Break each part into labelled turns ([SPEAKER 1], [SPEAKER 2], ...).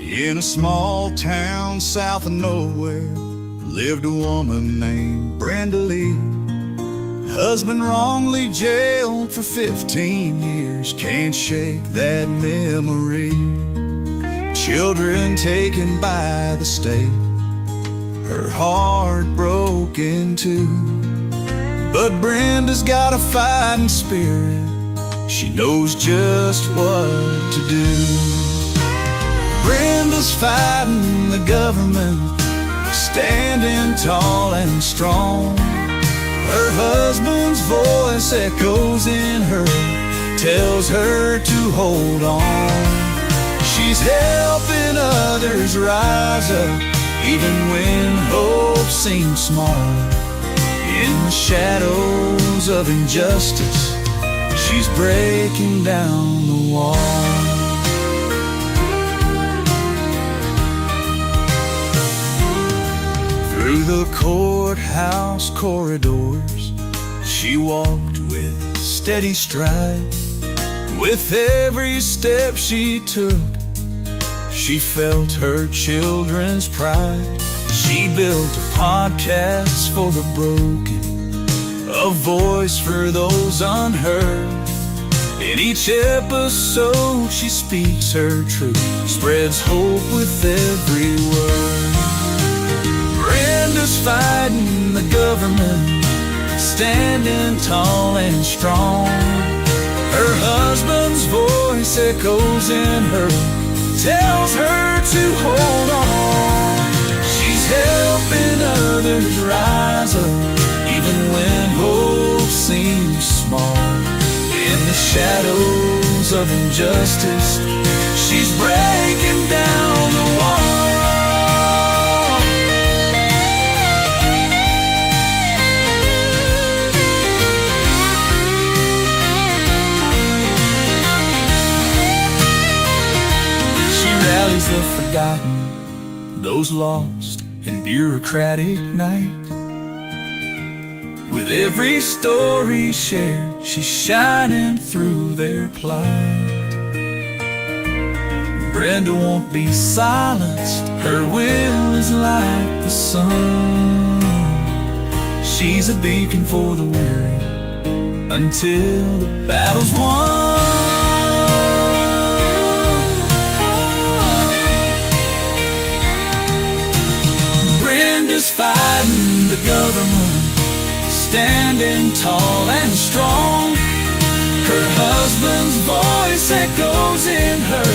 [SPEAKER 1] In a small town south of nowhere lived a woman named Brenda Lee. Husband wrongly jailed for 15 years, can't shake that memory. Children taken by the state, her heart broke in two. But Brenda's got a fighting spirit, she knows just what to do. Brenda's fighting the government, standing tall and strong. Her husband's voice echoes in her, tells her to hold on. She's helping others rise up, even when hope seems small. In the shadows of injustice, she's breaking down the wall. Through the courthouse corridors, she walked with steady stride. With every step she took, she felt her children's pride. She built a podcast for the broken, a voice for those unheard. In each episode she speaks her truth, spreads hope with every word. Brenda's fighting the government, standing tall and strong. Her husband's voice echoes in her, tells her to hold on. She's helping others rise up, even when hope seems small. In the shadows of injustice, she's breaking down the wall. Rallies the forgotten, those lost in bureaucratic night. With every story shared, she's shining through their plight. Brenda won't be silenced, her will is like the sun. She's a beacon for the weary until the battle's won. Brenda's fighting the government, standing tall and strong. Her husband's voice echoes in her,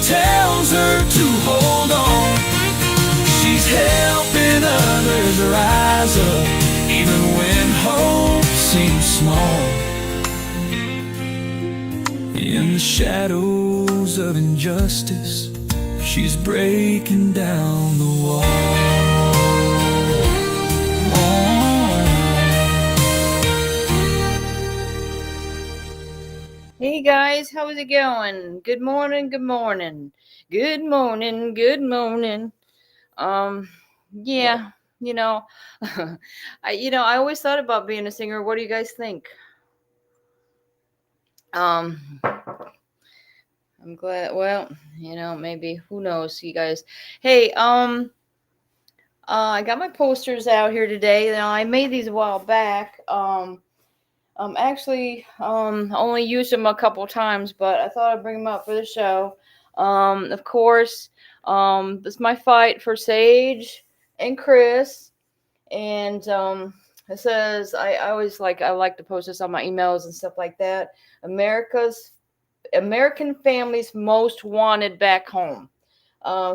[SPEAKER 1] tells her to hold on. She's helping others rise up, even when hope seems small. In the shadows of injustice, she's breaking down the wall.
[SPEAKER 2] Hey guys, how's it going? Good morning, good morning. Good morning, good morning. Yeah, I always thought about being a singer. What do you guys think? I'm glad, well, maybe, who knows, you guys. Hey, I got my posters out here today. Now, I made these a while back. Actually, only used them a couple times, but I thought I'd bring them up for the show. Of course, this is my fight for Sage and Chris, and it says I like to post this on my emails and stuff like that. American families most wanted back home.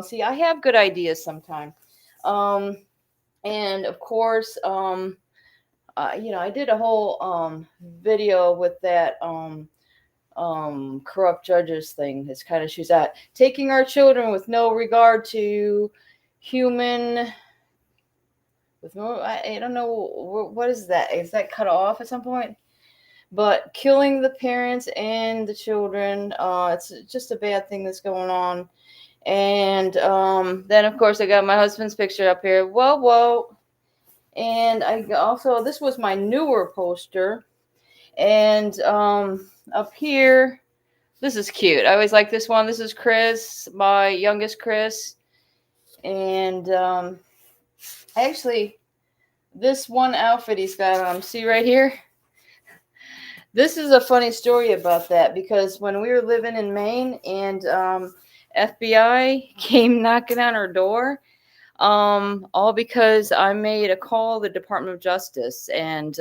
[SPEAKER 2] See, I have good ideas sometimes, and of course, I did a whole video with that corrupt judges thing. It's kind of, she's at taking our children with no regard to human. With no, I don't know what is that. Is that cut off at some point? But killing the parents and the children. It's just a bad thing that's going on. And then of course I got my husband's picture up here. Whoa. And I also, this was my newer poster. And up here, This is cute. I always like this one. This is Chris, my youngest Chris. And actually, this one outfit he's got on, see right here? This is a funny story about that, because when we were living in Maine and FBI came knocking on our door, all because I made a call to the Department of Justice, and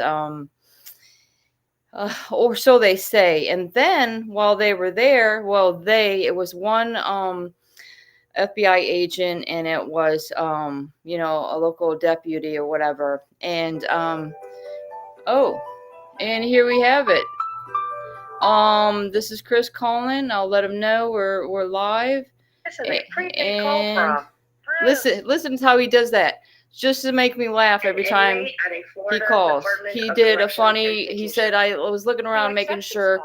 [SPEAKER 2] or so they say. And then while they were there, well, it was one FBI agent, and it was a local deputy or whatever. And oh, and here we have it. This is Chris calling. I'll let him know we're live.
[SPEAKER 3] This is a prepaid call from
[SPEAKER 2] Listen to how he does that, just to make me laugh every time he calls. He did a funny. He said, I was looking around making sure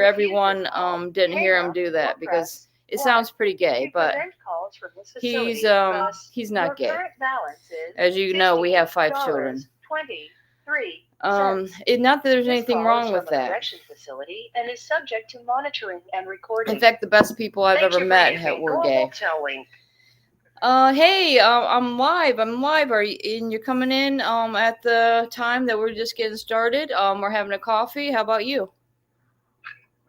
[SPEAKER 2] everyone didn't hear him do that, because it sounds pretty gay, but he's not gay. As you know, we have 5 children. Not that there's anything wrong with that.
[SPEAKER 3] And is subject to monitoring and recording.
[SPEAKER 2] In fact, the best people I've ever met were gay. Hey, I'm live. Are you? And you're coming in at the time that we're just getting started. We're having a coffee. How about you?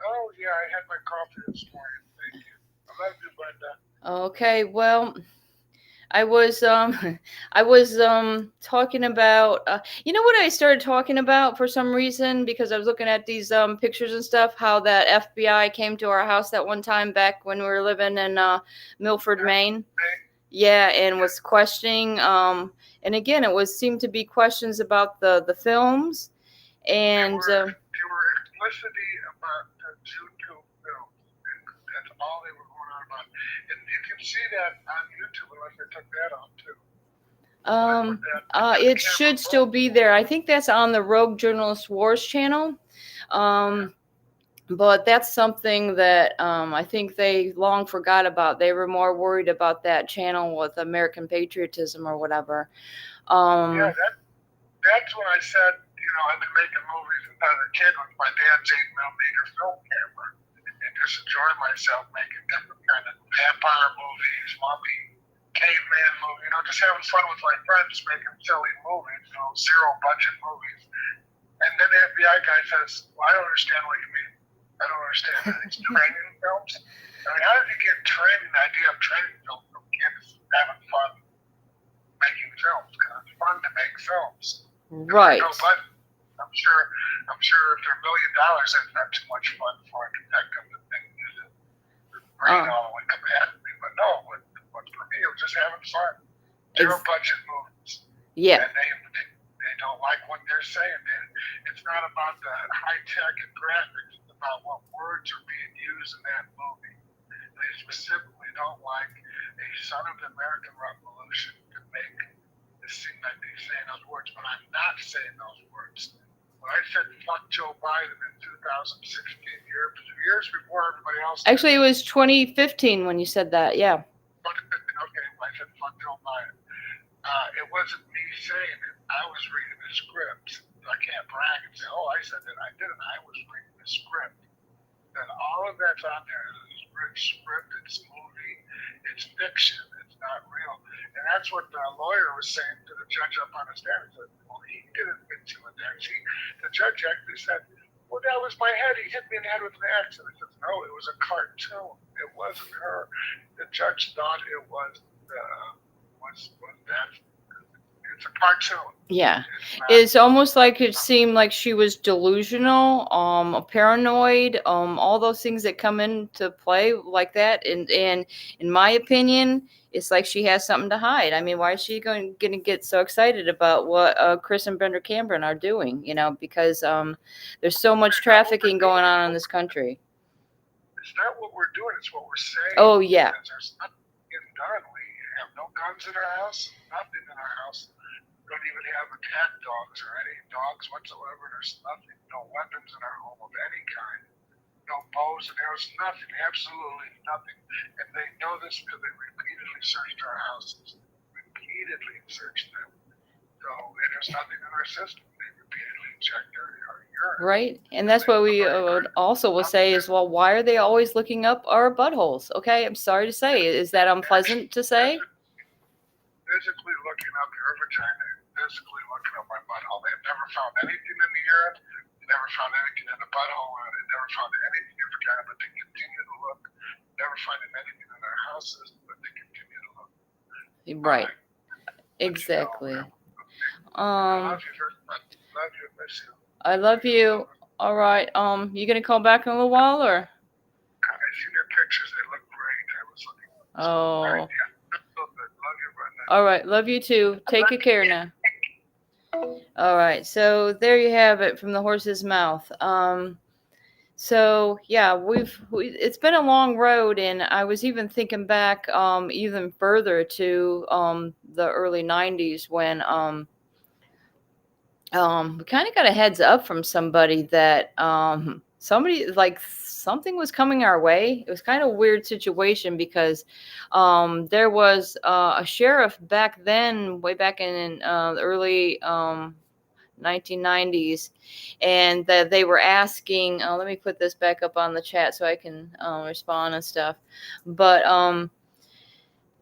[SPEAKER 4] Oh yeah, I had my coffee this morning. Thank you. I love you, Brenda.
[SPEAKER 2] Okay, well, I was talking about you know what I started talking about for some reason, because I was looking at these pictures and stuff, how that FBI came to our house that one time back when we were living in Milford, Maine. Yeah, and was questioning and again it seemed to be questions about the films, and
[SPEAKER 4] they were explicitly about the YouTube films. That's all they were going on about. And you can see that on YouTube unless they took that off too.
[SPEAKER 2] It should still be there. I think that's on the Rogue Journalist Wars channel. But that's something that I think they long forgot about. They were more worried about that channel with American patriotism or whatever.
[SPEAKER 4] Yeah, that's when I said, I've been making movies since I was a kid with my dad's 8mm film camera, and just enjoying myself making different kind of vampire movies, mummy, caveman movies, just having fun with my friends making silly movies, zero budget movies. And then the FBI guy says, well, I don't understand what you mean. I don't understand that. It's training films. I mean, how did you get trained? The idea of training films from kids having fun making films? Because it's fun to make films.
[SPEAKER 2] Right.
[SPEAKER 4] But I'm sure if they're $1 million, that's not too much fun for a detective to think use it brain all the way capacity. But no, but for me, it was just having fun. Zero budget movies.
[SPEAKER 2] Yeah.
[SPEAKER 4] And they don't like what they're saying. It's not about the high tech and graphics. It's about what words are being used in that movie. They specifically don't like a son of the American Revolution to make it seem like they're saying those words, but I'm not saying those words. When I said fuck Joe Biden in 2016, years before everybody else.
[SPEAKER 2] Actually, it was 2015 when you said that. Yeah.
[SPEAKER 4] Okay, I said fuck Joe Biden. It wasn't me saying it. I was reading the script. I can't brag and say, oh, I said that. I didn't. I was reading the script. And all of that's on there is rich script. It's movie. It's fiction. It's not real. And that's what the lawyer was saying to the judge up on the stand. He said, well, he didn't fit you in there. The judge actually said, well, that was my head. He hit me in the head with an axe. And I said, no, it was a cartoon. It wasn't her. The judge thought it was that. It's a cartoon.
[SPEAKER 2] Yeah. It's almost like it seemed like she was delusional, paranoid, all those things that come into play like that. And in my opinion, it's like she has something to hide. I mean, why is she going to get so excited about what Chris and Brenda Cameron are doing? Because there's so much trafficking going on in this country.
[SPEAKER 4] It's not what we're doing. It's what we're saying.
[SPEAKER 2] Oh, yeah.
[SPEAKER 4] There's nothing getting done. We have no guns in our house. Nothing in our house. We don't even have attack dogs or any dogs whatsoever. There's nothing. No weapons in our home of any kind. No bows and arrows. Nothing. Absolutely nothing. And they know this because they repeatedly searched our houses. Repeatedly searched them. So, and there's nothing in our system. They repeatedly check their urine.
[SPEAKER 2] Right. And that's what we also will say is, well, why are they always looking up our buttholes? Okay. I'm sorry to say. Is that unpleasant to say?
[SPEAKER 4] Physically looking up your vagina, physically looking up my butthole. They've never found anything in the urine. They never found anything in the butthole. And they never found anything in the vagina, but they continue to look. Never finding anything in their houses, but they continue to look.
[SPEAKER 2] Right. Exactly.
[SPEAKER 4] I love you very much. Love you. Miss you.
[SPEAKER 2] I love you. All right. You gonna call back in a little while, or?
[SPEAKER 4] I seen your pictures. They look great. I was looking.
[SPEAKER 2] Oh.
[SPEAKER 4] Love you, Brenda.
[SPEAKER 2] All right. Love you too. Take good care now. All right. So there you have it from the horse's mouth. So yeah, it's been a long road, and I was even thinking back even further to the early 90s when we kind of got a heads up from somebody that something was coming our way. It was kind of a weird situation because there was a sheriff back then, way back in the early 1990s, and that they were asking, let me put this back up on the chat so I can respond and stuff, but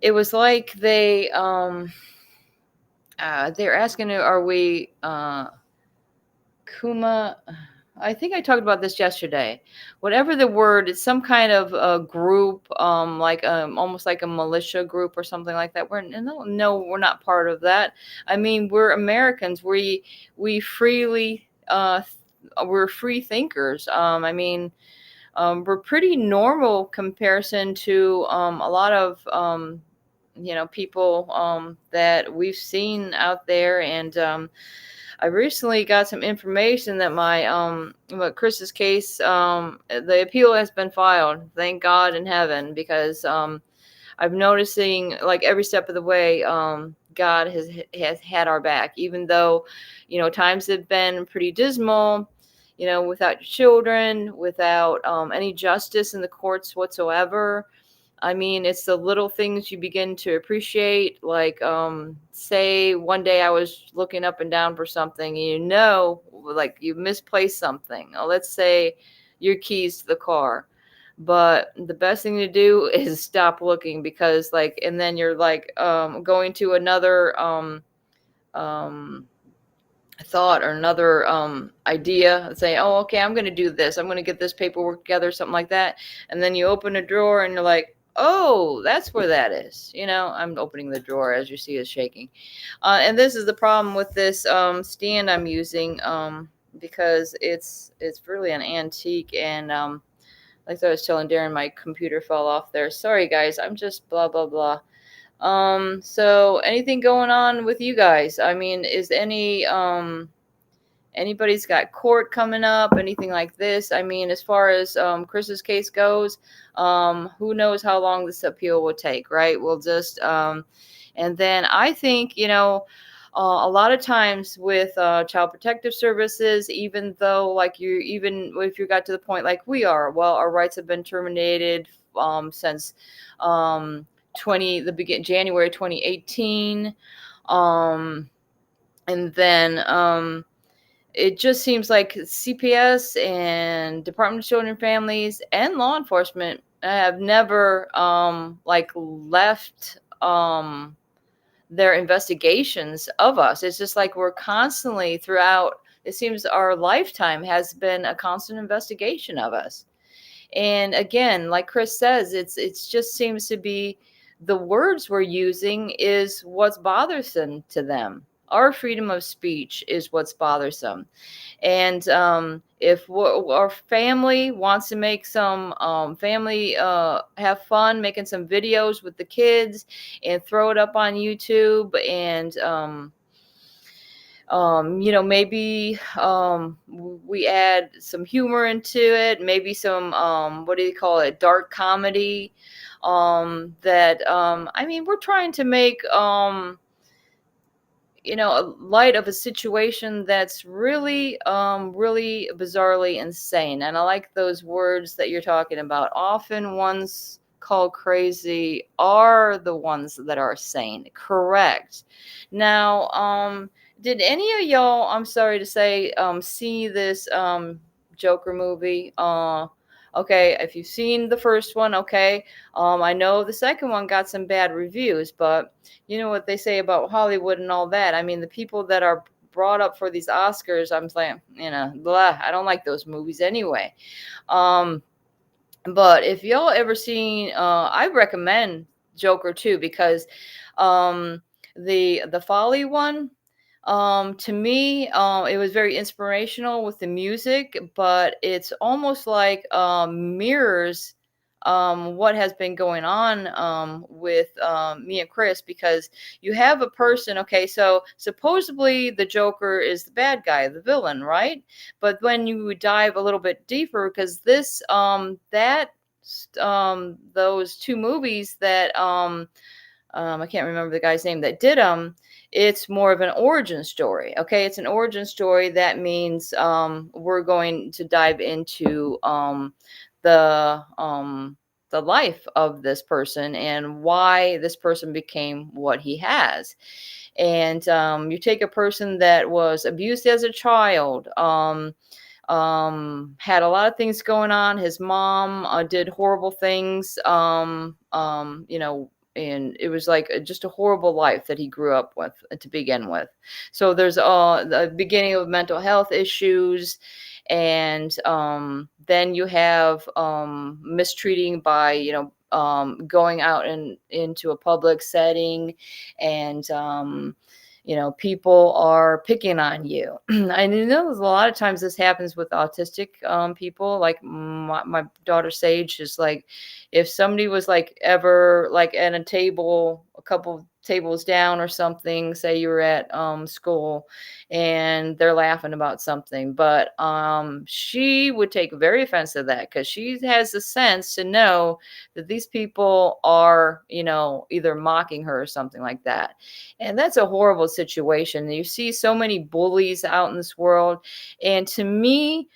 [SPEAKER 2] it was like they're asking, are we Kuma? I think I talked about this yesterday. Whatever the word, it's some kind of a group, like almost like a militia group or something like that. No, we're not part of that. I mean, we're Americans. We freely, we're free thinkers. I mean, we're pretty normal comparison to a lot of people that we've seen out there, and I recently got some information that what Chris's case, the appeal has been filed. Thank God in heaven, because I'm noticing, like, every step of the way, God has had our back, even though, times have been pretty dismal, without your children, without any justice in the courts whatsoever. I mean, it's the little things you begin to appreciate. Like, say one day I was looking up and down for something, like you misplaced something. Let's say your keys to the car. But the best thing to do is stop looking, because and then you're going to another thought or another idea, say, oh, okay, I'm going to do this. I'm going to get this paperwork together, something like that. And then you open a drawer and you're like, oh, that's where that is. I'm opening the drawer, as you see is shaking. And this is the problem with this stand I'm using, because it's really an antique. And like I was telling Darren, my computer fell off there. Sorry, guys. I'm just blah, blah, blah. So anything going on with you guys? I mean, is anybody's got court coming up, anything like this? I mean, as far as Chris's case goes, who knows how long this appeal will take, right? We'll just and then I think, a lot of times with child protective services, even though even if you got to the point like we are, well, our rights have been terminated since January 2018, and then it just seems like CPS and Department of Children and Families and law enforcement have never left their investigations of us. It's just like we're constantly, throughout, it seems our lifetime has been a constant investigation of us. And again, like Chris says, it's just seems to be the words we're using is what's bothersome to them. Our freedom of speech is what's bothersome. And if our family wants to make some have fun making some videos with the kids and throw it up on YouTube, and maybe we add some humor into it, maybe some what do you call it, dark comedy, I mean, we're trying to make a light of a situation that's really really bizarrely insane. And I like those words that you're talking about. Often ones called crazy are the ones that are sane. Correct. Now Did any of y'all, I'm sorry to say, see this Joker movie? Okay, if you've seen the first one, okay. I know the second one got some bad reviews, but you know what they say about Hollywood and all that. I mean, the people that are brought up for these Oscars, I'm saying, blah, I don't like those movies anyway. But if y'all ever seen, I recommend Joker too, because the Folly one, to me, it was very inspirational with the music, but it's almost like mirrors what has been going on with me and Chris, because you have a person, okay, so supposedly the Joker is the bad guy, the villain, right? But when you dive a little bit deeper, because this those two movies that I can't remember the guy's name that did them. It's more of an origin story. Okay, it's an origin story. That means we're going to dive into the the life of this person and why this person became what he has. And you take a person that was abused as a child. Had a lot of things going on. His mom did horrible things. And it was like just a horrible life that he grew up with to begin with. So there's the beginning of mental health issues, and then you have mistreating by going out and into a public setting, and people are picking on you. And a lot of times this happens with autistic people. Like my daughter Sage is like, if somebody was like ever like at a table, a couple tables down or something, say you were at school and they're laughing about something, but she would take very offense to that, because she has the sense to know that these people are either mocking her or something like that. And that's a horrible situation. You see so many bullies out in this world, and to me,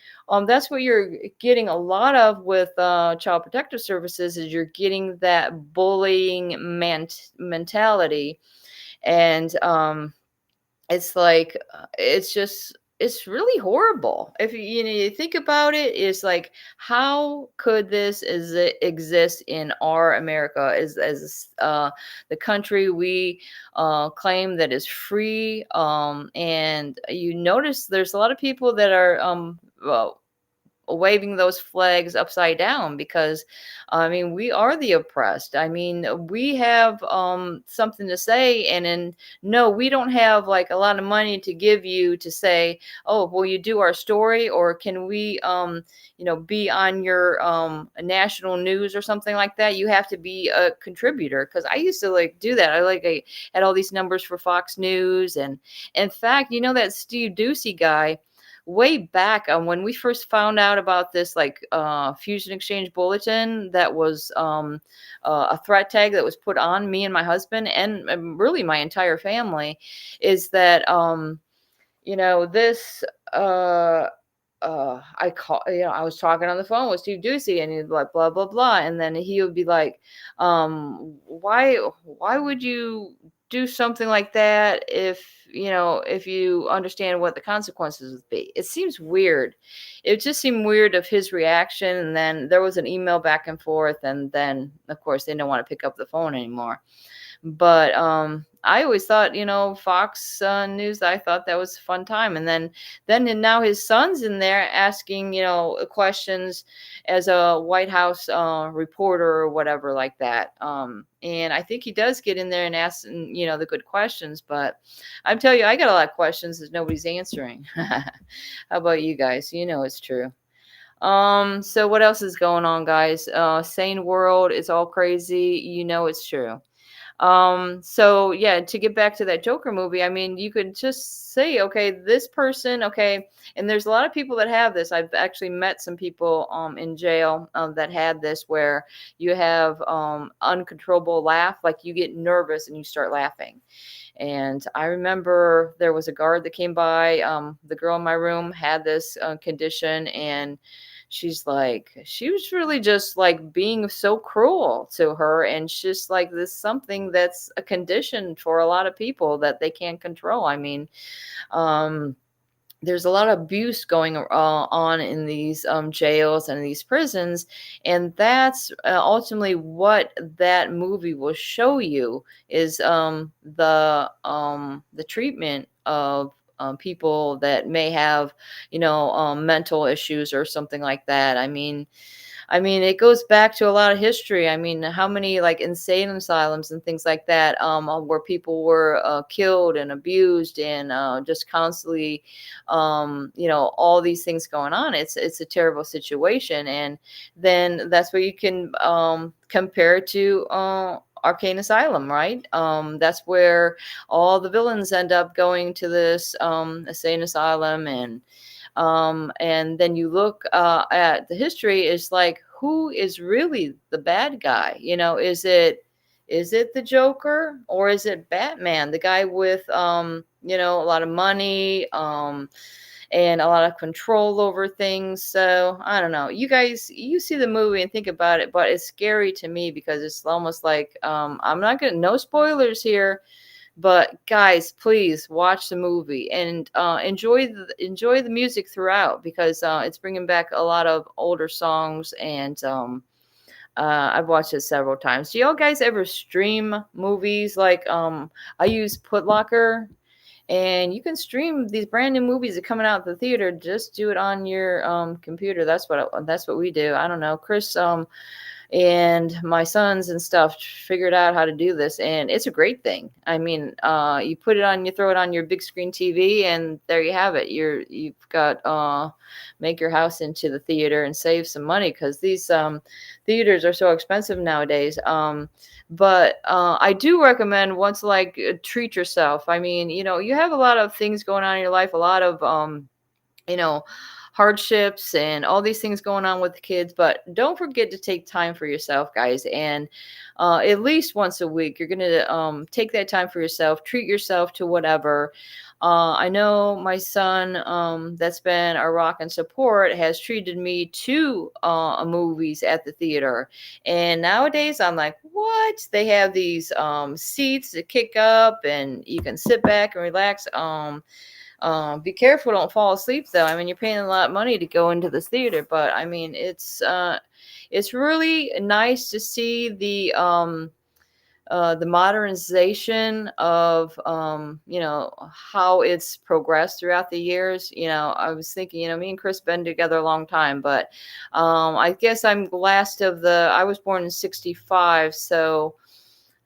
[SPEAKER 2] that's what you're getting a lot of with Child Protective Services, is you're getting that bullying mentality. And it's like, it's really horrible. If you think about it, it's like, how could this exist in our America, as the country we claim that is free? And you notice there's a lot of people that are well, waving those flags upside down, because I mean, we are the oppressed. I mean, we have something to say, and then no, we don't have like a lot of money to give you to say, oh, will you do our story, or can we be on your national news or something like that? You have to be a contributor, because I used to like do that. I had all these numbers for Fox News, and in fact, that Steve Ducey guy, way back when we first found out about this fusion exchange bulletin, that was a threat tag that was put on me and my husband, and really my entire family, is that this I was talking on the phone with Steve Ducey, and he'd be like, blah, blah, blah. And then he would be like, why would you do something like that if you understand what the consequences would be? It seems weird. It just seemed weird of his reaction. And then there was an email back and forth. And then, of course, they didn't want to pick up the phone anymore. But I always thought, Fox News, I thought that was a fun time. And then and now his son's in there asking, questions as a White House reporter or whatever like that. And I think he does get in there and ask, the good questions. But I'm telling you, I got a lot of questions that nobody's answering. How about you guys? It's true. So what else is going on, guys? Sane world is all crazy. It's true. So yeah, to get back to that Joker movie, I mean, you could just say, okay, this person, okay, and there's a lot of people that have this. I've actually met some people in jail that had this, where you have uncontrollable laugh, like you get nervous and you start laughing. And I remember there was a guard that came by. The girl in my room had this condition, and she's like, she was really just like being so cruel to her. And it's just like this something that's a condition for a lot of people that they can't control. I mean, um, there's a lot of abuse going on in these jails and these prisons, and that's ultimately what that movie will show you is the treatment of people that may have, mental issues or something like that. I mean, it goes back to a lot of history. I mean, how many like insane asylums and things like that, where people were killed and abused and just constantly, all these things going on. It's a terrible situation, and then that's where you can compare it to Arcane Asylum, right? That's where all the villains end up going to this insane asylum, and then you look at the history, it's like, who is really the bad guy? Is it the Joker, or is it Batman, the guy with a lot of money, and a lot of control over things? So I don't know. You guys, you see the movie and think about it, but it's scary to me because it's almost like, I'm not gonna, no spoilers here, but guys, please watch the movie and enjoy the music throughout, because it's bringing back a lot of older songs, and I've watched it several times. Do y'all guys ever stream movies? Like, I use Putlocker, and you can stream these brand new movies that are coming out of the theater. Just do it on your computer. That's what we do. I don't know, Chris. And my sons and stuff figured out how to do this, and it's a great thing. I mean, you throw it on your big screen TV, and there you have it. You've got make your house into the theater and save some money, because these theaters are so expensive nowadays. But I do recommend, once, like, treat yourself. I mean, you have a lot of things going on in your life, a lot of you know, hardships and all these things going on with the kids. But don't forget to take time for yourself, guys. And at least once a week, you're going to take that time for yourself, treat yourself to whatever. I know my son, that's been a rock and support, has treated me to movies at the theater. And nowadays I'm like, what? They have these seats to kick up, and you can sit back and relax. Be careful, don't fall asleep though. I mean, you're paying a lot of money to go into this theater, but I mean, it's really nice to see the modernization of how it's progressed throughout the years. I was thinking, me and Chris been together a long time, but I guess I'm last of the. I was born in '65, so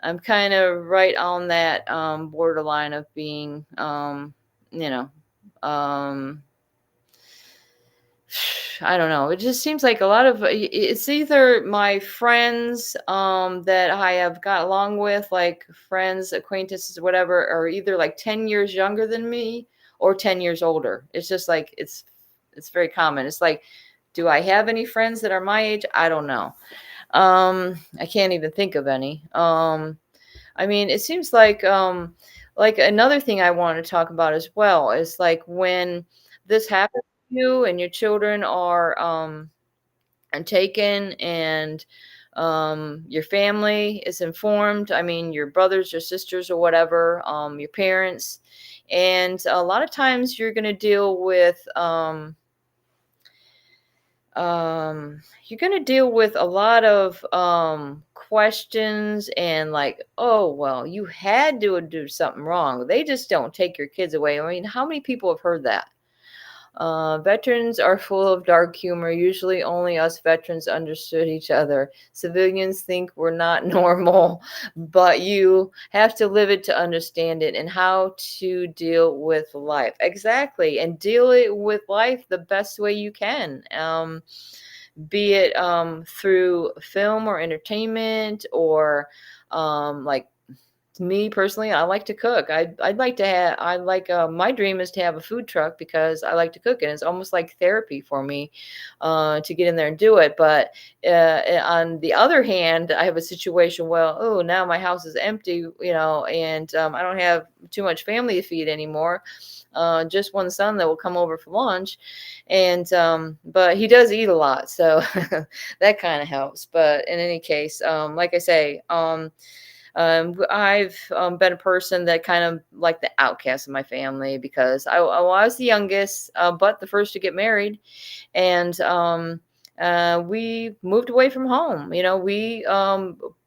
[SPEAKER 2] I'm kind of right on that borderline of being you know, um, I don't know. It just seems like a lot of it's either my friends that I have got along with, like friends, acquaintances, whatever, are either like 10 years younger than me or 10 years older. It's just like it's very common. It's like, do I have any friends that are my age? I don't know. I can't even think of any. I mean, it seems like another thing I want to talk about as well is, like, when this happens to you and your children are and taken, and your family is informed. I mean, your brothers or sisters or whatever, your parents, and a lot of times you're going to deal with you're going to deal with a lot of questions, and like, oh, well, you had to do something wrong. They just don't take your kids away. I mean, how many people have heard that? Veterans are full of dark humor. Usually only us veterans understood each other. Civilians think we're not normal, but you have to live it to understand it, and how to deal with life. Exactly. And deal it with life the best way you can. Be it through film or entertainment, or like me personally, I like to cook. I'd like to have, my dream is to have a food truck because I like to cook, and it's almost like therapy for me to get in there and do it. But on the other hand, I have a situation, well, oh, now my house is empty, and I don't have too much family to feed anymore. Just one son that will come over for lunch. And, but he does eat a lot. So that kind of helps. But in any case, like I say, I've been a person that kind of like the outcast of my family because I was the youngest, but the first to get married. And we moved away from home. We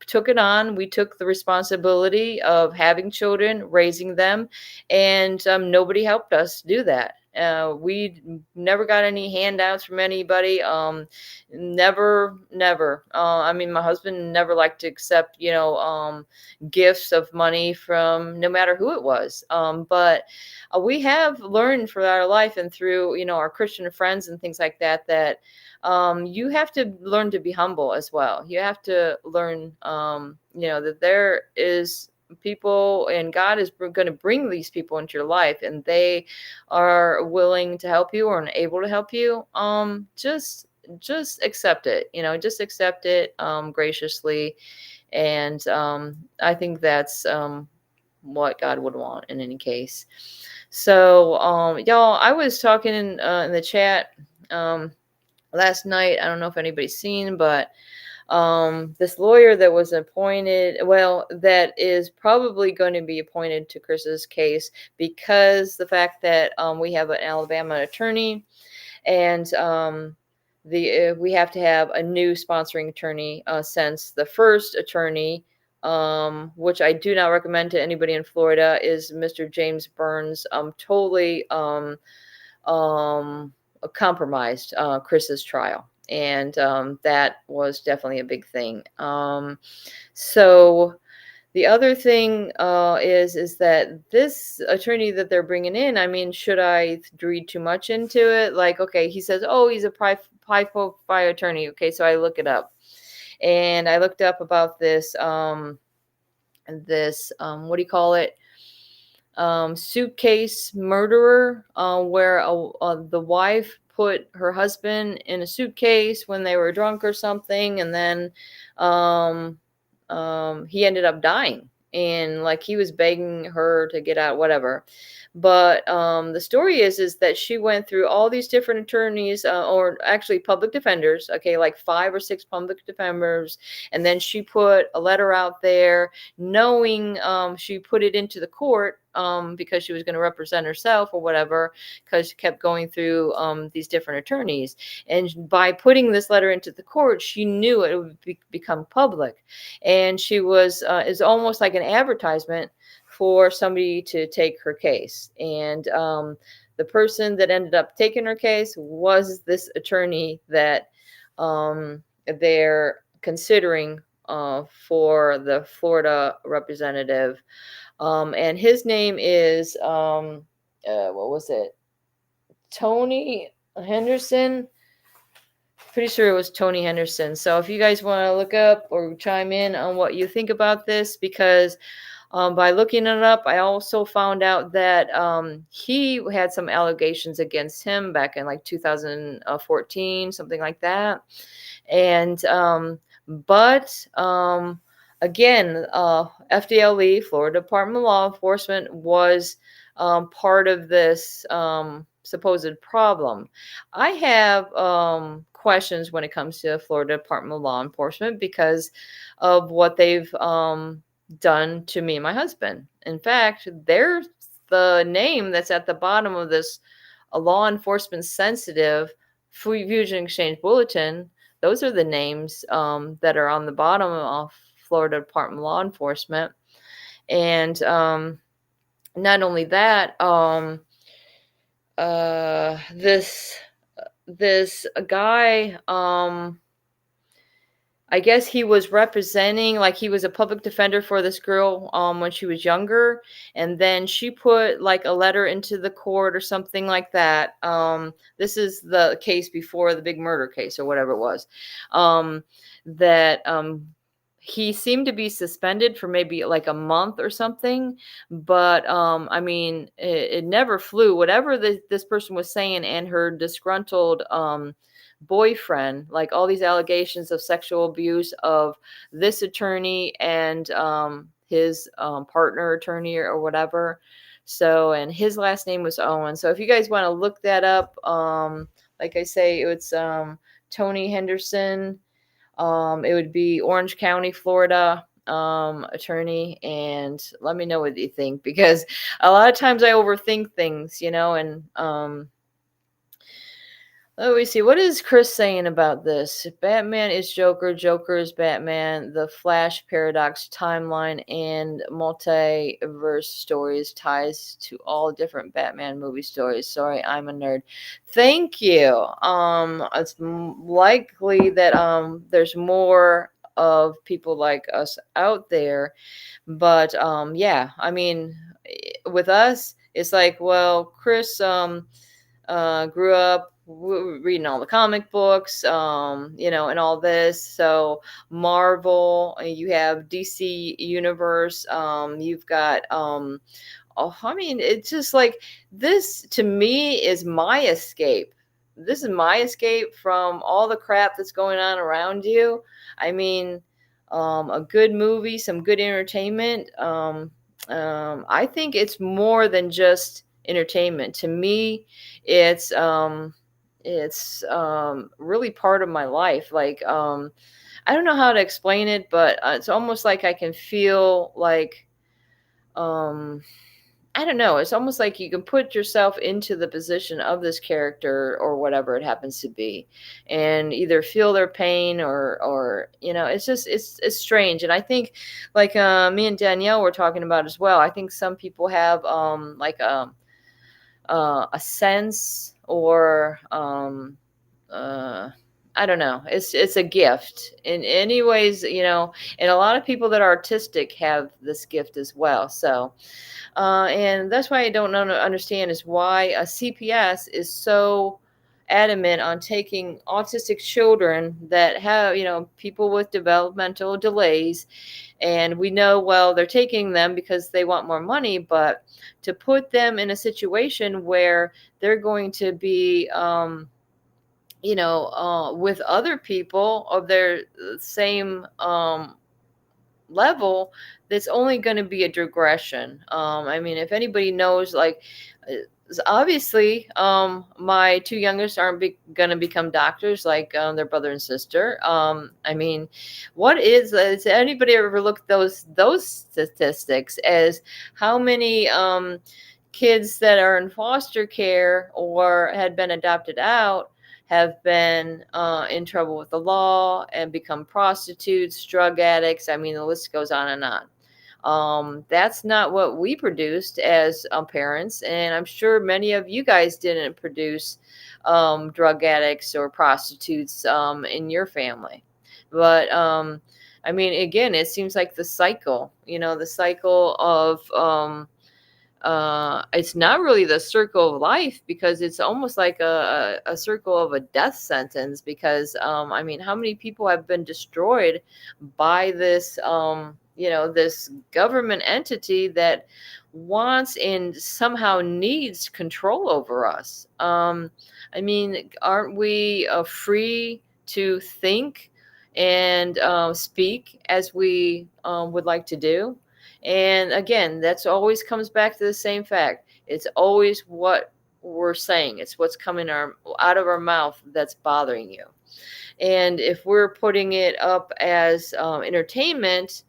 [SPEAKER 2] took it on. We took the responsibility of having children, raising them, and nobody helped us do that. We never got any handouts from anybody. Never. I mean, my husband never liked to accept, gifts of money from no matter who it was. But we have learned throughout our life and through, our Christian friends and things like that, that you have to learn to be humble as well. You have to learn, that there is people and God is going to bring these people into your life, and they are willing to help you or able to help you. Just accept it, just accept it graciously. And I think that's what God would want in any case. So y'all, I was talking in the chat last night. I don't know if anybody's seen, but this lawyer that was appointed, well, that is probably going to be appointed to Chris's case, because the fact that we have an Alabama attorney, and we have to have a new sponsoring attorney since the first attorney, which I do not recommend to anybody in Florida, is Mr. James Burns. Totally compromised Chris's trial. And that was definitely a big thing. So the other thing is that this attorney that they're bringing in, I mean, should I read too much into it? Like, okay, he says, oh, he's a high-profile attorney. Okay, so I look it up. And I looked up about this, what do you call it? Suitcase murderer, where the wife put her husband in a suitcase when they were drunk or something, and then he ended up dying, and like he was begging her to get out, whatever. But the story is that she went through all these different attorneys, or actually public defenders, okay, like 5 or 6 public defenders, and then she put a letter out there, knowing she put it into the court because she was going to represent herself or whatever, because she kept going through these different attorneys. And by putting this letter into the court, she knew it would become public. And she was is almost like an advertisement for somebody to take her case. And the person that ended up taking her case was this attorney that they're considering for the Florida representative. And his name is, what was it? Tony Henderson. Pretty sure it was Tony Henderson. So if you guys want to look up or chime in on what you think about this, because by looking it up, I also found out that he had some allegations against him back in like 2014, something like that. And but again, FDLE, Florida Department of Law Enforcement, was part of this supposed problem. I have questions when it comes to Florida Department of Law Enforcement because of what they've done to me and my husband. In fact, there's the name that's at the bottom of this law enforcement sensitive Fusion Exchange Bulletin. Those are the names that are on the bottom of Florida Department of Law Enforcement. And not only that, this guy, I guess he was representing, like he was a public defender for this girl when she was younger, and then she put like a letter into the court or something like that. This is the case before the big murder case or whatever it was, that he seemed to be suspended for maybe like a month or something, but I mean, it never flew. Whatever this person was saying, and her disgruntled boyfriend, like all these allegations of sexual abuse of this attorney and his partner attorney or whatever. So, and his last name was Owen. So if you guys want to look that up, like I say, it's Tony Henderson. It would be Orange County, Florida attorney, and let me know what you think, because a lot of times I overthink things, and let me see. What is Chris saying about this? Batman is Joker, Joker is Batman, the Flash paradox timeline and multiverse stories ties to all different Batman movie stories. Sorry, I'm a nerd. Thank you. It's likely that there's more of people like us out there, but yeah, I mean, with us, it's like, well, Chris grew up reading all the comic books, and all this. So Marvel, you have DC Universe, you've got, I mean, it's just like, this to me is my escape. This is my escape from all the crap that's going on around you. I mean, a good movie, some good entertainment. I think it's more than just entertainment. To me, it's really part of my life. Like, I don't know how to explain it, but it's almost like I can feel like, I don't know. It's almost like you can put yourself into the position of this character or whatever it happens to be, and either feel their pain or it's just it's strange. And I think, like, me and Danielle were talking about as well. I think some people have like a sense, or I don't know. It's a gift in any ways, and a lot of people that are artistic have this gift as well. So, and that's why I don't understand is why a CPS is so adamant on taking autistic children that have, people with developmental delays. And we know, well, they're taking them because they want more money, but to put them in a situation where they're going to be, with other people of their same level, that's only going to be a digression. I mean, if anybody knows, like, obviously, my two youngest aren't going to become doctors like their brother and sister. I mean, what has anybody ever looked those statistics as how many kids that are in foster care or had been adopted out have been in trouble with the law and become prostitutes, drug addicts. I mean, the list goes on and on. That's not what we produced as parents. And I'm sure many of you guys didn't produce drug addicts or prostitutes in your family. But I mean, again, it seems like the cycle, the cycle of it's not really the circle of life, because it's almost like a circle of a death sentence, because I mean, how many people have been destroyed by this this government entity that wants and somehow needs control over us. I mean, aren't we free to think and speak as we would like to do? And again, that's always comes back to the same fact. It's always what we're saying. It's what's coming out of our mouth that's bothering you. And if we're putting it up as entertainment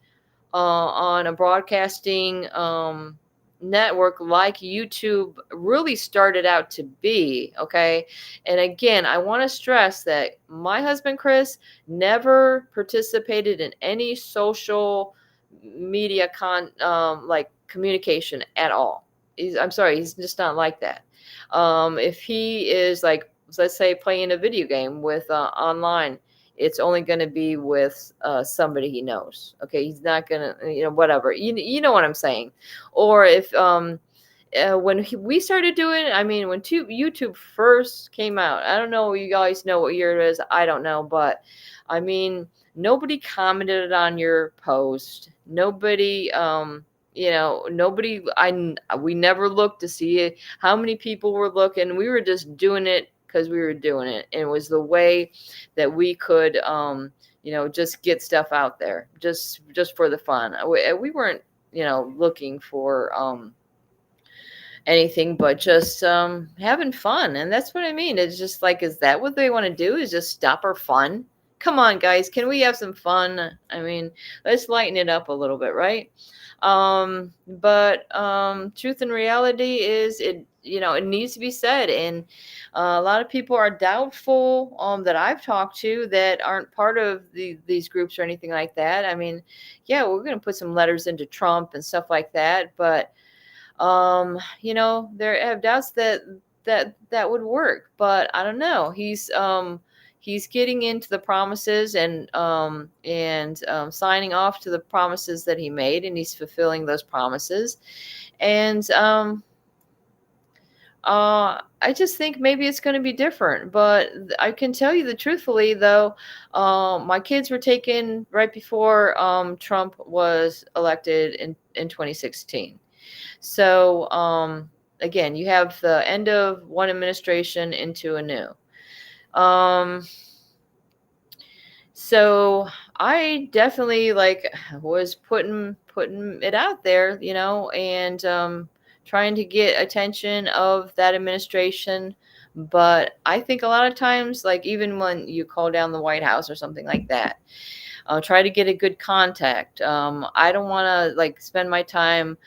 [SPEAKER 2] on a broadcasting network like YouTube really started out to be, okay? And again, I want to stress that my husband, Chris, never participated in any social media like communication at all. I'm sorry, he's just not like that. If he is, like, let's say, playing a video game with online, it's only going to be with somebody he knows. Okay, he's not going to, whatever. You know what I'm saying. Or if when we started doing it, I mean, when YouTube first came out, I don't know, you guys know what year it is. I don't know, but I mean, nobody commented on your post. Nobody, nobody, we never looked to see how many people were looking. We were just doing it because we were doing it. And it was the way that we could, just get stuff out there just for the fun. We weren't, looking for, anything but just having fun. And that's what I mean. It's just like, is that what they want to do, is just stop our fun? Come on, guys, can we have some fun? I mean, let's lighten it up a little bit, right? But truth and reality is, it needs to be said. And a lot of people are doubtful, that I've talked to, that aren't part of these groups or anything like that. I mean, yeah, we're going to put some letters into Trump and stuff like that, but there have doubts that would work. But I don't know. He's getting into the promises and signing off to the promises that he made, and he's fulfilling those promises. And I just think maybe it's going to be different. But I can tell you the truthfully, though, my kids were taken right before Trump was elected in 2016. So again, you have the end of one administration into a new. So I definitely was putting it out there, and trying to get attention of that administration. But I think a lot of times, like even when you call down the White House or something like that, try to get a good contact. I don't want to spend my time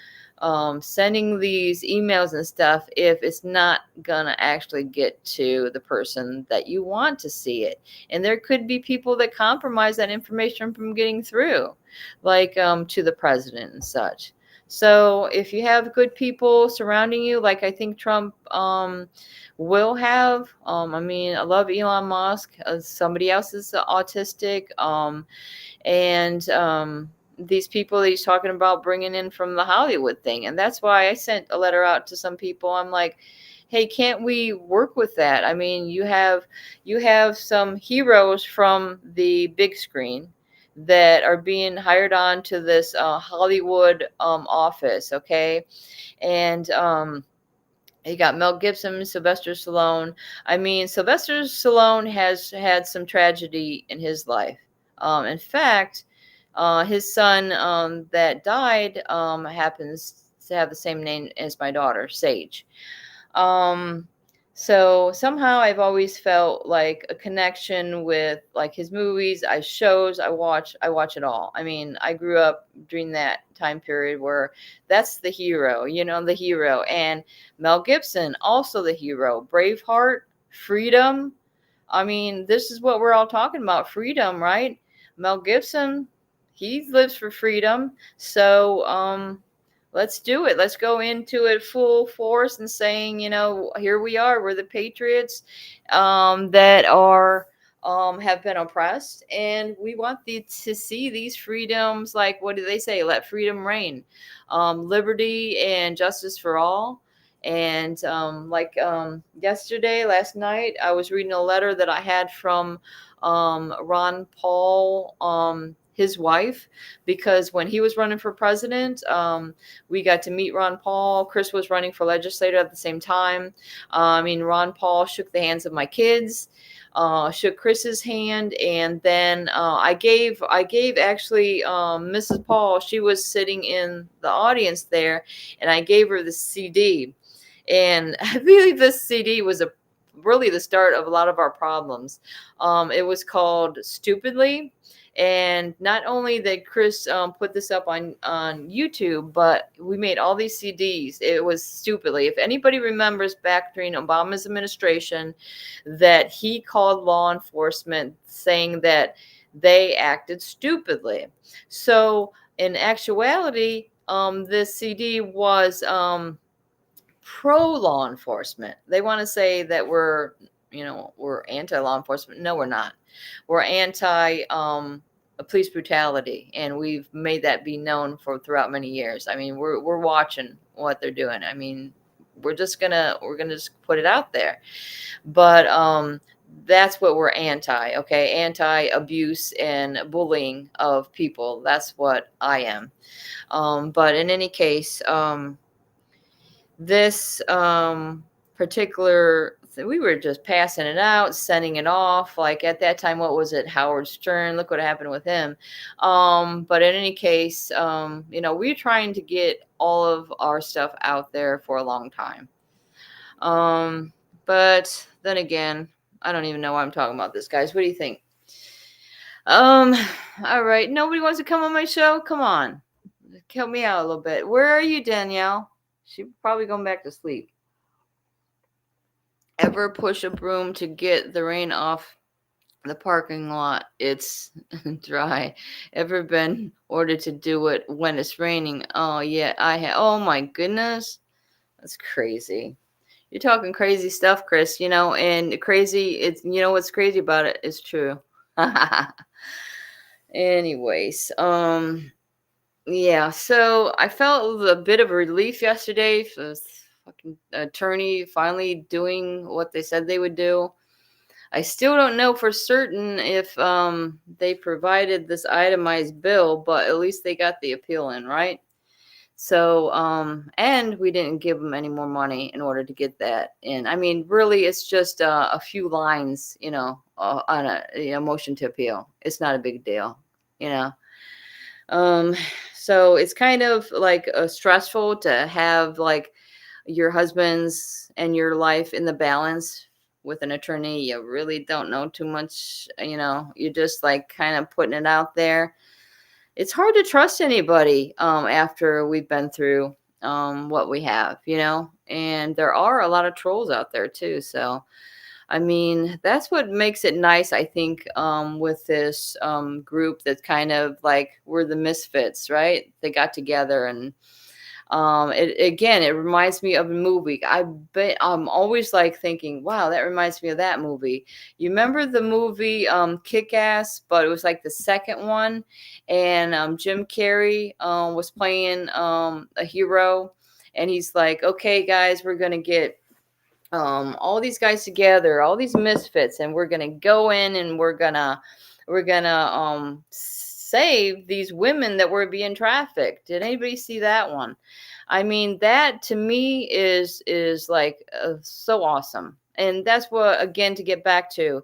[SPEAKER 2] sending these emails and stuff if it's not gonna actually get to the person that you want to see it. And there could be people that compromise that information from getting through, to the president and such. So if you have good people surrounding you, like I think Trump will have, I love Elon Musk. Somebody else is autistic, and these people that he's talking about bringing in from the Hollywood thing. And that's why I sent a letter out to some people. I'm like, hey, can't we work with that? I mean, you have some heroes from the big screen that are being hired on to this Hollywood office, okay? And you got Mel Gibson, Sylvester Stallone. I mean, Sylvester Stallone has had some tragedy in his life. In fact, his son that died happens to have the same name as my daughter, Sage. So somehow I've always felt like a connection with his movies, shows. I watch it all. I mean, I grew up during that time period where that's the hero, the hero. And Mel Gibson, also the hero. Braveheart, freedom. I mean, this is what we're all talking about, freedom, right? Mel Gibson, he lives for freedom. So let's do it. Let's go into it full force and saying, here we are. We're the patriots that are have been oppressed, and we want to see these freedoms. Like, what do they say? Let freedom reign, liberty and justice for all. And last night, I was reading a letter that I had from Ron Paul, his wife, because when he was running for president, we got to meet Ron Paul. Chris was running for legislator at the same time. Ron Paul shook the hands of my kids, shook Chris's hand, and then I gave actually Mrs. Paul. She was sitting in the audience there, and I gave her the CD. And I believe this CD was really the start of a lot of our problems. It was called Stupidly. And not only did Chris put this up on YouTube, but we made all these CDs. It was Stupidly. If anybody remembers back during Obama's administration, that he called law enforcement saying that they acted stupidly. So in actuality, this CD was pro law enforcement. They want to say that we're anti law enforcement. No, we're not. We're anti police brutality, and we've made that be known throughout many years. I mean, we're watching what they're doing. I mean, we're gonna just put it out there. But that's what we're anti, okay? Anti-abuse and bullying of people. That's what I am. But in any case, this particular, we were just passing it out, sending it off. Like at that time, what was it? Howard Stern. Look what happened with him. But in any case, we're trying to get all of our stuff out there for a long time. But then again, I don't even know why I'm talking about this, guys. What do you think? All right. Nobody wants to come on my show? Come on. Help me out a little bit. Where are you, Danielle? She's probably going back to sleep. Ever push a broom to get the rain off the parking lot? It's dry. Ever been ordered to do it when it's raining? Oh, yeah, I have. Oh, my goodness. That's crazy. You're talking crazy stuff, Chris, and crazy, it's, what's crazy about it is true. Anyways, yeah, so I felt a bit of a relief yesterday for this fucking attorney finally doing what they said they would do. I still don't know for certain if they provided this itemized bill, but at least they got the appeal in, right? So, and we didn't give them any more money in order to get that in. I mean, really, it's just a few lines, on a motion to appeal. It's not a big deal, So it's kind of like stressful to have like your husband's and your life in the balance with an attorney. You really don't know too much, you're just like kind of putting it out there. It's hard to trust anybody after we've been through what we have, and there are a lot of trolls out there too. So, I mean, that's what makes it nice, I think, with this group that's kind of like we're the misfits, right? They got together and it reminds me of a movie. I'm always like thinking, wow, that reminds me of that movie. You remember the movie Kick-Ass, but it was like the second one, and Jim Carrey was playing a hero, and he's like, okay, guys, we're gonna get all these guys together, all these misfits, and we're gonna go in and we're gonna save these women that were being trafficked. Did anybody see that one? I mean, that to me is like so awesome. And that's what, again, to get back to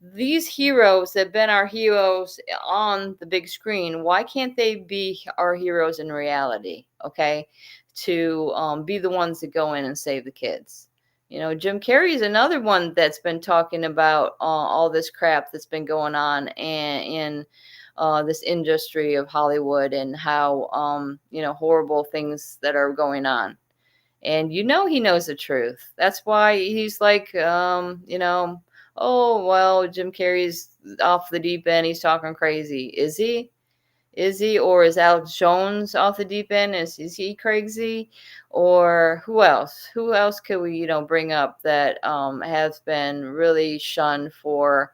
[SPEAKER 2] these heroes that have been our heroes on the big screen, why can't they be our heroes in reality? Okay, to be the ones that go in and save the kids. Jim Carrey is another one that's been talking about all this crap that's been going on in this industry of Hollywood and how, horrible things that are going on. And he knows the truth. That's why he's like, oh, well, Jim Carrey's off the deep end. He's talking crazy. Is he? Or is Alex Jones off the deep end? Is he crazy? Or who else? Who else could we, bring up that has been really shunned for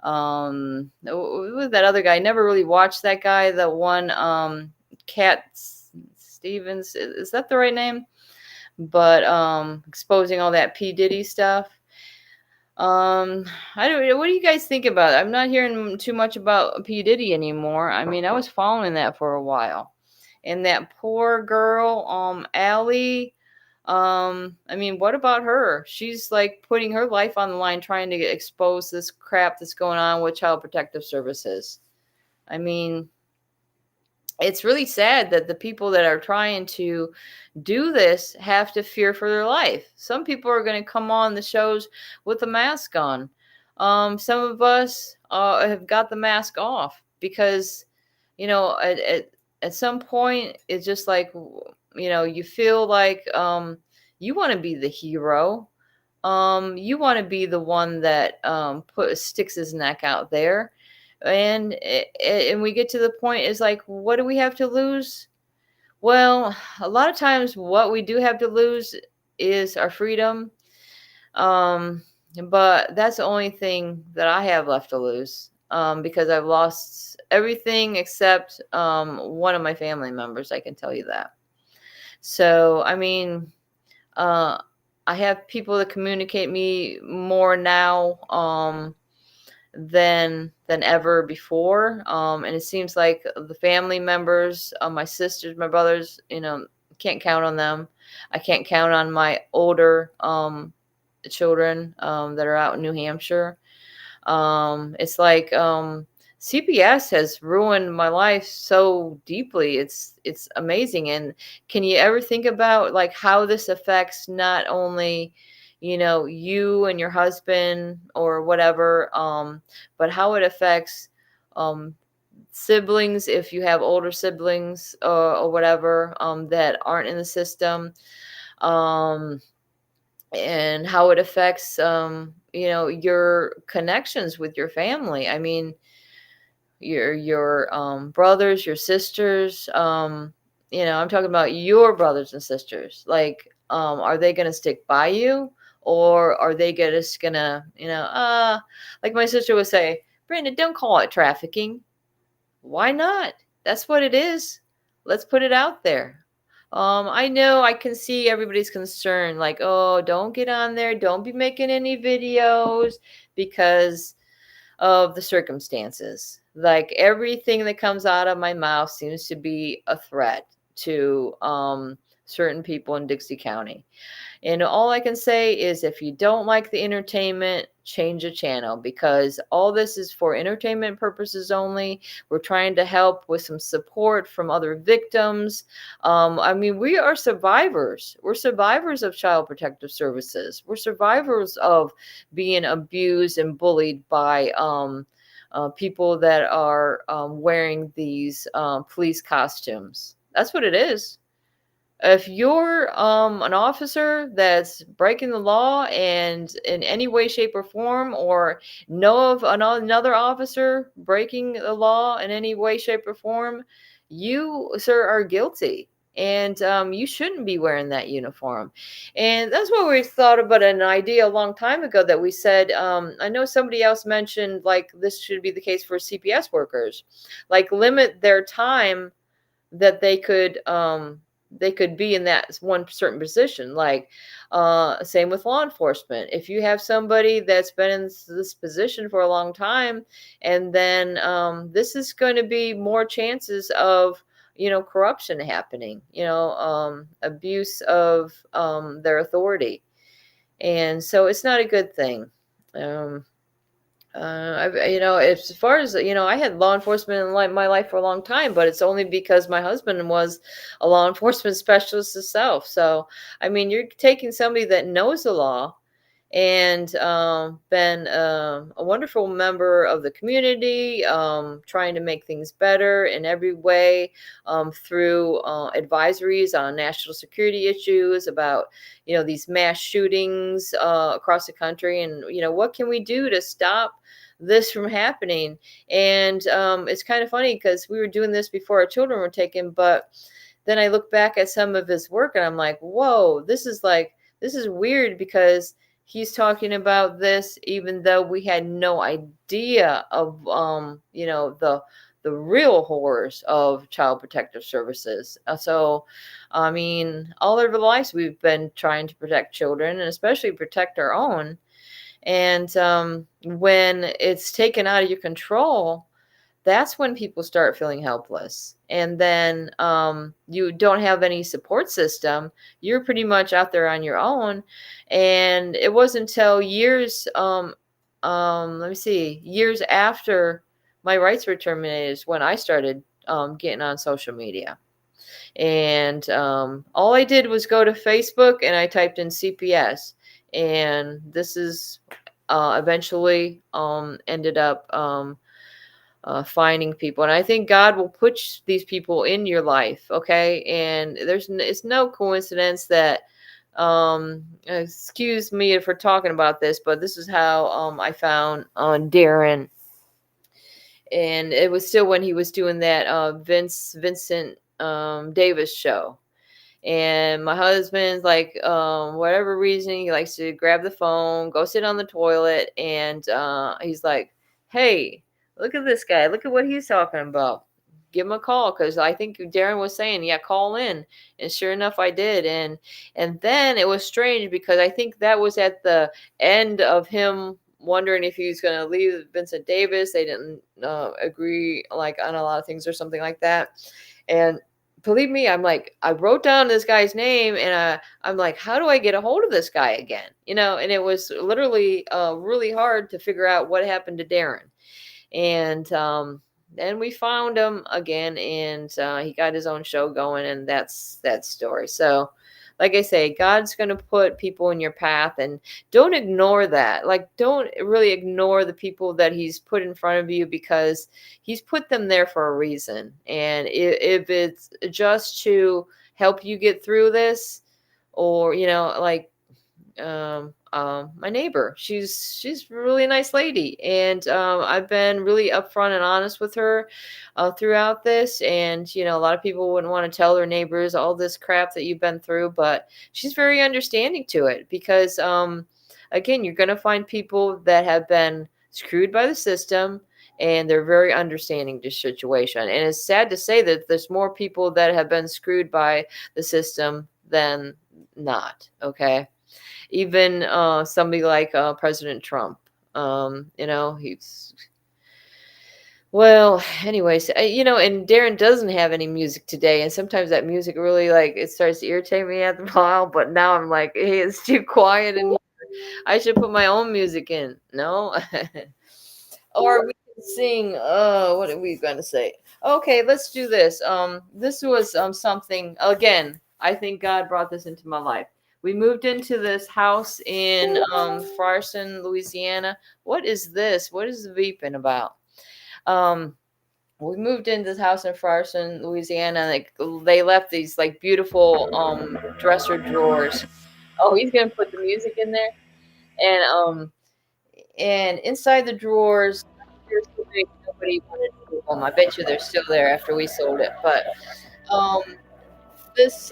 [SPEAKER 2] that other guy? I never really watched that guy. The one Cat Stevens, is that the right name? But exposing all that P. Diddy stuff. I don't know. What do you guys think about it? I'm not hearing too much about P. Diddy anymore. I mean, I was following that for a while. And that poor girl, Allie, I mean, what about her? She's like putting her life on the line trying to expose this crap that's going on with Child Protective Services. I mean, it's really sad that the people that are trying to do this have to fear for their life. Some people are going to come on the shows with a mask on. Some of us have got the mask off because, at some point, it's just like, you feel like you want to be the hero. You want to be the one that sticks his neck out there. And we get to the point is like, what do we have to lose? Well, a lot of times what we do have to lose is our freedom. But that's the only thing that I have left to lose, because I've lost everything except one of my family members. I can tell you that. So, I mean, I'm I have people that communicate me more now than ever before. And it seems like the family members, my sisters, my brothers, can't count on them. I can't count on my older children that are out in New Hampshire. It's like CPS has ruined my life so deeply. It's amazing. And can you ever think about like how this affects not only you and your husband or whatever, but how it affects um, siblings, if you have older siblings or whatever, that aren't in the system, um, and how it affects your connections with your family. I mean, your brothers, your sisters, I'm talking about your brothers and sisters. Like, are they going to stick by you, or are they just gonna, like my sister would say, Brenda, don't call it trafficking. Why not? That's what it is. Let's put it out there. I know I can see everybody's concern, like, oh, don't get on there, don't be making any videos because of the circumstances. Like everything that comes out of my mouth seems to be a threat to certain people in Dixie County. And all I can say is if you don't like the entertainment, change the channel, because all this is for entertainment purposes only. We're trying to help with some support from other victims. I mean, we are survivors. We're survivors of Child Protective Services. We're survivors of being abused and bullied by people that are wearing these police costumes. That's what it is. If you're an officer that's breaking the law and in any way, shape, or form, or know of another officer breaking the law in any way, shape, or form, you, sir, are guilty. And you shouldn't be wearing that uniform. And that's what we thought about an idea a long time ago that we said, I know somebody else mentioned like this should be the case for CPS workers, like limit their time that they could be in that one certain position. Like same with law enforcement. If you have somebody that's been in this position for a long time, and then this is going to be more chances of corruption happening, abuse of their authority, and so it's not a good thing. um, as far as I had law enforcement in my life for a long time, but it's only because my husband was a law enforcement specialist himself. So, I mean, you're taking somebody that knows the law and been a wonderful member of the community, trying to make things better in every way, through advisories on national security issues about these mass shootings across the country, and what can we do to stop this from happening. And it's kind of funny because we were doing this before our children were taken, but then I look back at some of his work and I'm like, whoa, this is weird, because he's talking about this even though we had no idea of the real horrors of Child Protective Services. So I mean, all of our lives we've been trying to protect children, and especially protect our own. And when it's taken out of your control, that's when people start feeling helpless. And then you don't have any support system. You're pretty much out there on your own. And it wasn't until years, years after my rights were terminated when I started getting on social media. And all I did was go to Facebook and I typed in CPS. And this is eventually ended up finding people. And I think God will put these people in your life, okay? And it's no coincidence that, excuse me for talking about this, but this is how I found Darren. And it was still when he was doing that Vincent Davis show. And my husband's like, whatever reason, he likes to grab the phone, go sit on the toilet, and he's like, hey, look at this guy. Look at what he's talking about. give him a call, because I think Darren was saying, yeah, call in. And sure enough, I did. And then it was strange, because I think that was at the end of him wondering if he was going to leave Vincent Davis. They didn't agree like on a lot of things or something like that. And believe me, I'm like, I wrote down this guy's name, and I'm like, how do I get a hold of this guy again? You know, and it was literally really hard to figure out what happened to Darren. And then we found him again, and he got his own show going, and that's that story. So, like I say, God's going to put people in your path, and don't ignore that. Like, don't really ignore the people that he's put in front of you, because he's put them there for a reason. And if it's just to help you get through this, or, you know, like, my neighbor, she's a really nice lady, and I've been really upfront and honest with her throughout this. And you know, a lot of people wouldn't want to tell their neighbors all this crap that you've been through, but she's very understanding to it, because again, you're going to find people that have been screwed by the system, and they're very understanding to the situation. And it's sad to say that there's more people that have been screwed by the system than not. Okay. Even somebody like President Trump, you know, he's, well, anyways, you know, and Darren doesn't have any music today. And sometimes that music really, like, it starts to irritate me after a while. But now I'm like, hey, it's too quiet, and I should put my own music in. No? Or we can sing, what are we going to say? Okay, let's do this. This was something, again, I think God brought this into my life. We moved into this house in Frierson, Louisiana. What is this? What is the beeping about? We moved into this house in Frierson, Louisiana. Like, they left these like beautiful dresser drawers. Oh, he's gonna put the music in there, and inside the drawers, there's something nobody wanted to move them. I bet you they're still there after we sold it. But um, this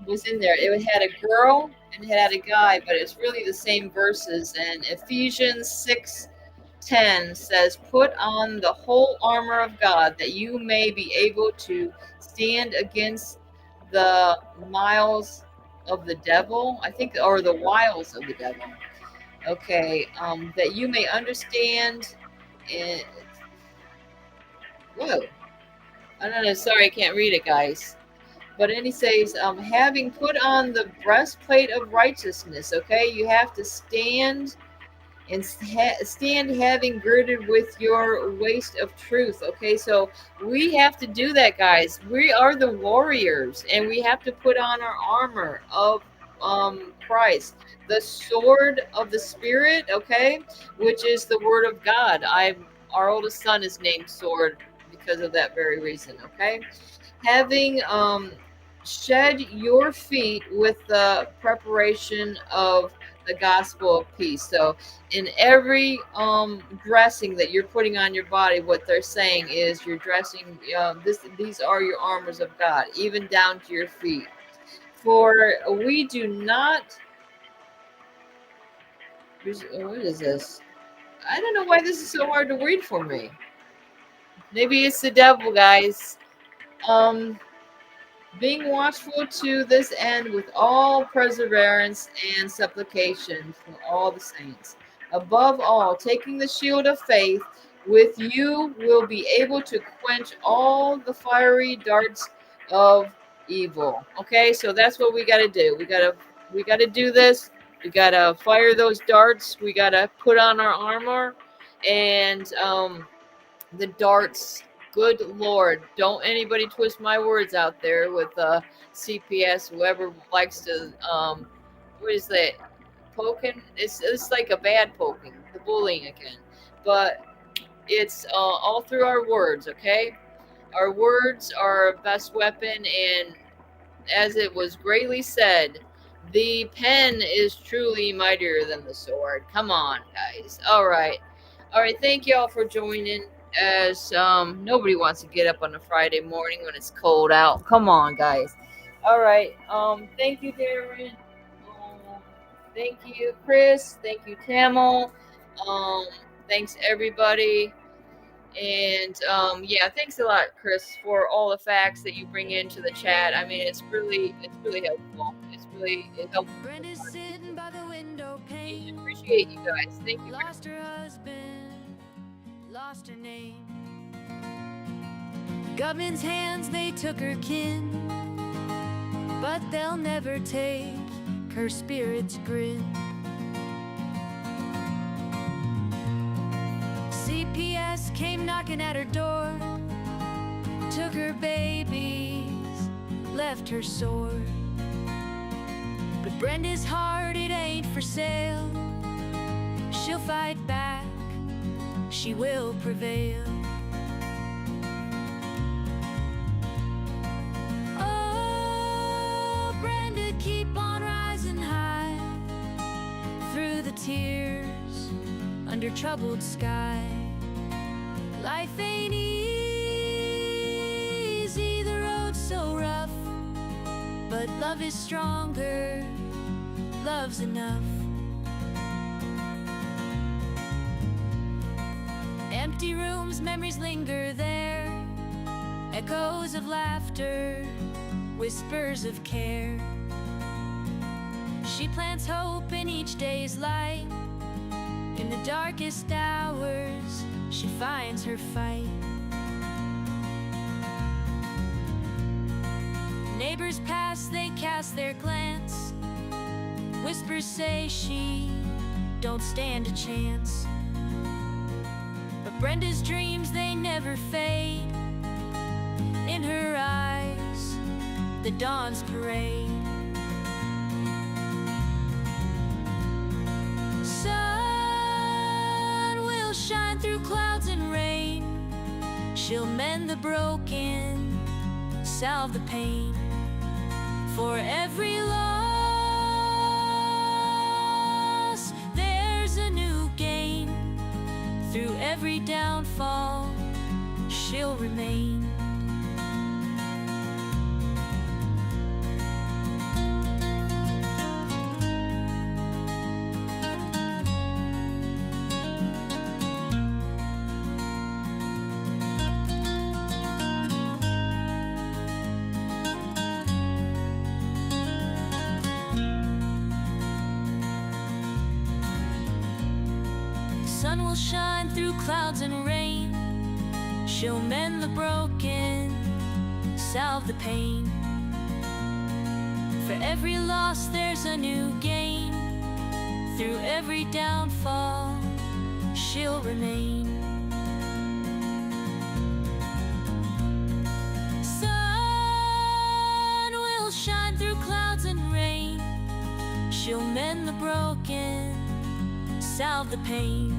[SPEAKER 2] was in there. It had a girl and it had a guy, but it's really the same verses. And Ephesians 6:10 says, "Put on the whole armor of God, that you may be able to stand against the wiles of the devil." I think, or the wiles of the devil. Okay, that you may understand. And whoa, I don't know. Sorry, I can't read it, guys. But then he says, having put on the breastplate of righteousness. Okay, you have to stand and stand having girded with your waist of truth. Okay, so we have to do that, guys. We are the warriors, and we have to put on our armor of Christ, the sword of the Spirit. Okay, which is the Word of God. Our oldest son is named Sword because of that very reason. Okay, having shed your feet with the preparation of the gospel of peace. So in every dressing that you're putting on your body, what they're saying is you're dressing these are your armors of God, even down to your feet. For we do not, what is this? I don't know why this is so hard to read for me. Maybe it's the devil, guys. Being watchful to this end with all perseverance and supplication for all the saints. Above all, taking the shield of faith, with you will be able to quench all the fiery darts of evil. Okay, so that's what we got to do. We got to do this. We got to fire those darts. We got to put on our armor, and the darts. Good Lord, don't anybody twist my words out there with CPS. Whoever likes to, what is that? Poking? It's like a bad poking, the bullying again. But it's all through our words, okay? Our words are our best weapon, and as it was greatly said, the pen is truly mightier than the sword. Come on, guys. All right. Thank you all for joining. As nobody wants to get up on a Friday morning when it's cold out. Come on, guys. All right. Thank you, Darren. Thank you, Chris. Thank you, Tamil. Thanks everybody. And yeah, thanks a lot, Chris, for all the facts that you bring into the chat. I mean, it's really helpful. It helps.
[SPEAKER 5] Brenda's sitting by the window pane.
[SPEAKER 2] Appreciate you guys. Thank you.
[SPEAKER 5] Lost her husband, lost her name. Government's hands, they took her kin, but they'll never take her spirit's grin. CPS came knocking at her door, took her babies, left her sore. But Brenda's heart, it ain't for sale. She'll fight back, she will prevail. Oh, Brenda, keep on rising high through the tears under troubled sky. Life ain't easy, the road's so rough, but love is stronger, love's enough. Empty rooms, memories linger there, echoes of laughter, whispers of care. She plants hope in each day's light. In the darkest hours, she finds her fight. Neighbors pass, they cast their glance. Whispers say she don't stand a chance. But Brenda's dreams, they never fade. In her eyes, the dawn's parade. Sun will shine through clouds and rain. She'll mend the broken, salve the pain. For every loss, there's a new gain. Through every downfall, she'll remain. Sun will shine through clouds and rain. She'll mend the broken, salve the pain. For every loss, there's a new gain. Through every downfall, she'll remain. Sun will shine through clouds and rain. She'll mend the broken, salve the pain.